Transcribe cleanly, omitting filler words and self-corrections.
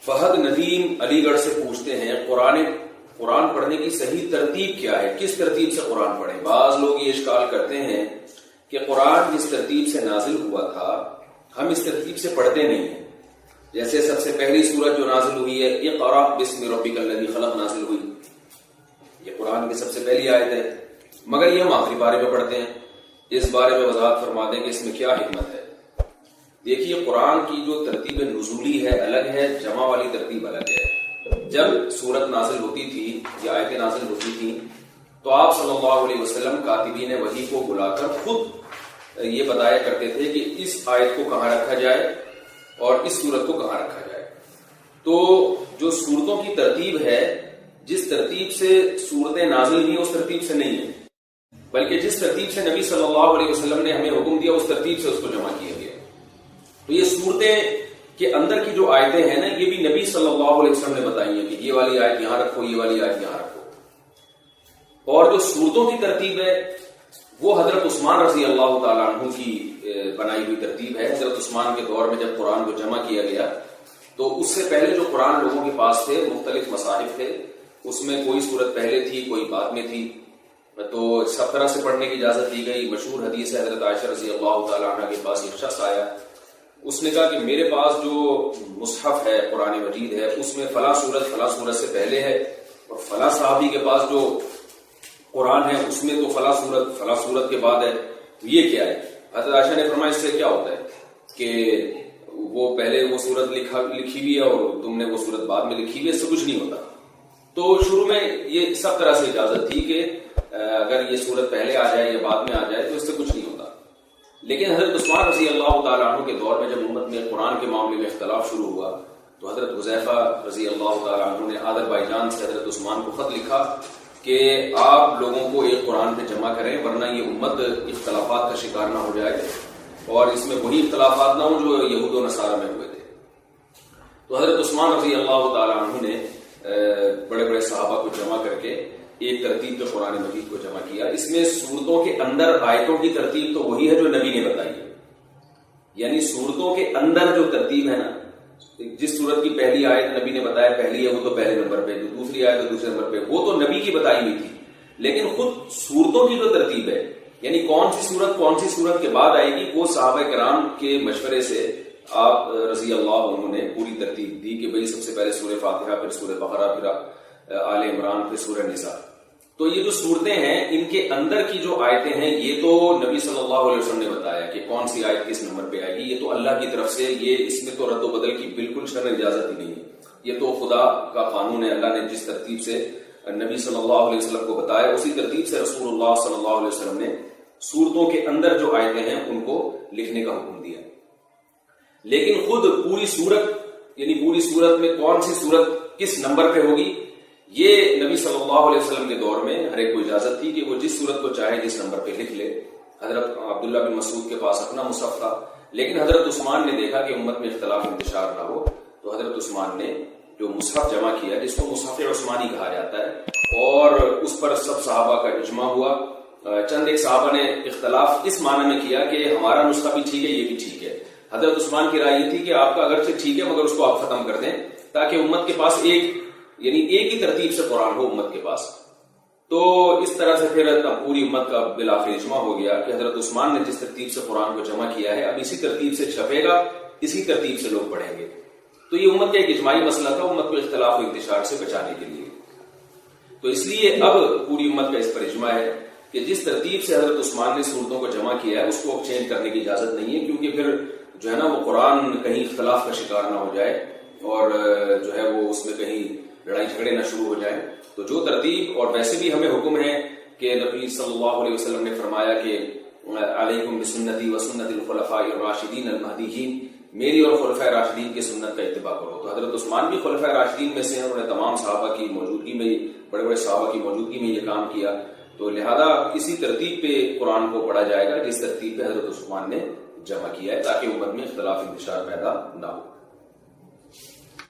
فہد ندیم علی گڑھ سے پوچھتے ہیں قرآن پڑھنے کی صحیح ترتیب کیا ہے، کس ترتیب سے قرآن پڑھیں؟ بعض لوگ یہ اشکال کرتے ہیں کہ قرآن جس ترتیب سے نازل ہوا تھا ہم اس ترتیب سے پڑھتے نہیں ہیں. جیسے سب سے پہلی سورت جو نازل ہوئی ہے اقرأ بسم ربک الذی خلق نازل ہوئی، یہ قرآن کی سب سے پہلی آیت ہے، مگر یہ ہم آخری بارے میں پڑھتے ہیں. اس بارے میں وضاحت فرما دیں کہ اس میں کیا حکمت ہے. دیکھیے قرآن کی جو ترتیب نزولی ہے الگ ہے، جمع والی ترتیب الگ ہے. جب سورت نازل ہوتی تھی یا آیتیں نازل ہوتی تھیں تو آپ صلی اللہ علیہ وسلم کاتبین وحی کو بلا کر خود یہ بتایا کرتے تھے کہ اس آیت کو کہاں رکھا جائے اور اس سورت کو کہاں رکھا جائے. تو جو سورتوں کی ترتیب ہے، جس ترتیب سے صورتیں نازل ہوئی اس ترتیب سے نہیں ہے، بلکہ جس ترتیب سے نبی صلی اللہ علیہ وسلم نے ہمیں حکم دیا اس ترتیب سے اس کو جمع کیا گیا. تو یہ صورتیں کے اندر کی جو آیتیں ہیں نا، یہ بھی نبی صلی اللہ علیہ وسلم نے بتائی ہیں کہ یہ والی آیت یہاں رکھو، یہ والی آیت یہاں رکھو. اور جو صورتوں کی ترتیب ہے وہ حضرت عثمان رضی اللہ تعالیٰ عنہ کی بنائی ہوئی ترتیب ہے. حضرت عثمان کے دور میں جب قرآن کو جمع کیا گیا تو اس سے پہلے جو قرآن لوگوں کے پاس تھے، مختلف مصاحف تھے، اس میں کوئی صورت پہلے تھی کوئی بعد میں تھی، تو سب طرح سے پڑھنے کی اجازت دی گئی. مشہور حدیث ہے، حضرت عائشہ رضی اللہ تعالیٰ عنہ کے پاس ایک شخص آیا، اس نے کہا کہ میرے پاس جو مصحف ہے قرآن مجید ہے اس میں فلاں سورت سے پہلے ہے، اور فلاں صحابی کے پاس جو قرآن ہے اس میں تو فلاں سورت کے بعد ہے، تو یہ کیا ہے؟ حضرت عائشہ نے فرمایا اس سے کیا ہوتا ہے کہ وہ پہلے وہ سورت لکھی ہوئی ہے اور تم نے وہ سورت بعد میں لکھی ہوئی ہے، اس سے کچھ نہیں ہوتا. تو شروع میں یہ سب طرح سے اجازت تھی کہ اگر یہ سورت پہلے آ جائے یا بعد میں آ جائے تو اس سے کچھ نہیں ہوتا. لیکن حضرت عثمان رضی اللہ تعالیٰ عنہ کے دور میں جب امت میں قرآن کے معاملے میں اختلاف شروع ہوا تو حضرت حذیفہ رضی اللہ تعالیٰ عنہ نے آذربائیجان سے حضرت عثمان کو خط لکھا کہ آپ لوگوں کو ایک قرآن پہ جمع کریں ورنہ یہ امت اختلافات کا شکار نہ ہو جائے اور اس میں وہی اختلافات نہ ہوں جو یہود و نصارہ میں ہوئے تھے. تو حضرت عثمان رضی اللہ تعالیٰ عنہ نے بڑے بڑے صحابہ کو جمع کر کے ایک ترتیب پہ قرآن مجید کو جمع کیا. اس میں سورتوں کے اندر آیتوں کی ترتیب تو وہی ہے جو نبی نے بتائی ہے، یعنی سورتوں کے اندر جو ترتیب ہے نا، جس سورت کی پہلی آیت نبی نے بتایا پہلی ہے وہ تو پہلے نمبر پہ، جو دوسری آیت دوسرے نمبر پہ، وہ تو نبی کی بتائی ہوئی تھی. لیکن خود سورتوں کی جو ترتیب ہے، یعنی کون سی سورت کے بعد آئے گی، وہ صحابہ کرام کے مشورے سے آپ رضی اللہ عنہ نے پوری ترتیب دی کہ بھئی سب سے پہلے سورہ فاتحہ، پھر سورہ بقرہ، پھر آل عمران، پھر سورہ نساء. تو یہ جو صورتیں ہیں ان کے اندر کی جو آیتیں ہیں یہ تو نبی صلی اللہ علیہ وسلم نے بتایا کہ کون سی آیت کس نمبر پہ آئے گی، یہ تو اللہ کی طرف سے، یہ اس میں تو رد و بدل کی بالکل شرع اجازت ہی نہیں ہے. یہ تو خدا کا قانون ہے. اللہ نے جس ترتیب سے نبی صلی اللہ علیہ وسلم کو بتایا اسی ترتیب سے رسول اللہ صلی اللہ علیہ وسلم نے صورتوں کے اندر جو آیتیں ہیں ان کو لکھنے کا حکم دیا. لیکن خود پوری صورت، یعنی پوری صورت میں کون سی صورت کس نمبر پہ ہوگی، یہ نبی صلی اللہ علیہ وسلم کے دور میں ہر ایک کو اجازت تھی کہ وہ جس صورت کو چاہے جس نمبر پہ لکھ لے. حضرت عبداللہ بن مسعود کے پاس اپنا مصحف تھا، لیکن حضرت عثمان نے دیکھا کہ امت میں اختلاف انتشار نہ ہو تو حضرت عثمان نے جو مصحف جمع کیا جس کو مصحف عثمانی کہا جاتا ہے، اور اس پر سب صحابہ کا اجماع ہوا. چند ایک صحابہ نے اختلاف اس معنی میں کیا کہ ہمارا نسخہ بھی ٹھیک ہے یہ بھی ٹھیک ہے. حضرت عثمان کی رائے یہ تھی کہ آپ کا اگرچہ ٹھیک ہے مگر اس کو آپ ختم کر دیں تاکہ امت کے پاس ایک ہی ترتیب سے قرآن ہو امت کے پاس. تو اس طرح سے پھر پوری امت کا بالآخر اجماع ہو گیا کہ حضرت عثمان نے جس ترتیب سے قرآن کو جمع کیا ہے اب اسی ترتیب سے چھپے گا، اسی ترتیب سے لوگ پڑھیں گے. تو یہ امت کا ایک اجماعی مسئلہ تھا امت کو اختلاف و انتشار سے بچانے کے لیے. تو اس لیے اب پوری امت کا اس پر اجماع ہے کہ جس ترتیب سے حضرت عثمان نے صورتوں کو جمع کیا ہے اس کو اب چینج کرنے کی اجازت نہیں ہے، کیونکہ پھر جو ہے نا وہ قرآن کہیں اختلاف کا شکار نہ ہو جائے اور جو ہے وہ اس میں کہیں لڑائی جھگڑے نہ شروع ہو جائیں. تو جو ترتیب، اور ویسے بھی ہمیں حکم ہے کہ نبی صلی اللہ علیہ وسلم نے فرمایا کہ علیکم بسنتی و سنت الخلفاء الراشدین المہدیین، میری اور خلفاء راشدین کی سنت کا اتباع کرو. تو حضرت عثمان بھی خلفاء راشدین میں سے ہیں، انہوں نے تمام صحابہ کی موجودگی میں، بڑے بڑے صحابہ کی موجودگی میں یہ کام کیا. تو لہذا اسی ترتیب پہ قرآن کو پڑھا جائے گا جس ترتیب پہ حضرت عثمان نے جمع کیا ہے تاکہ امت میں اختلاف انتشار پیدا نہ ہو.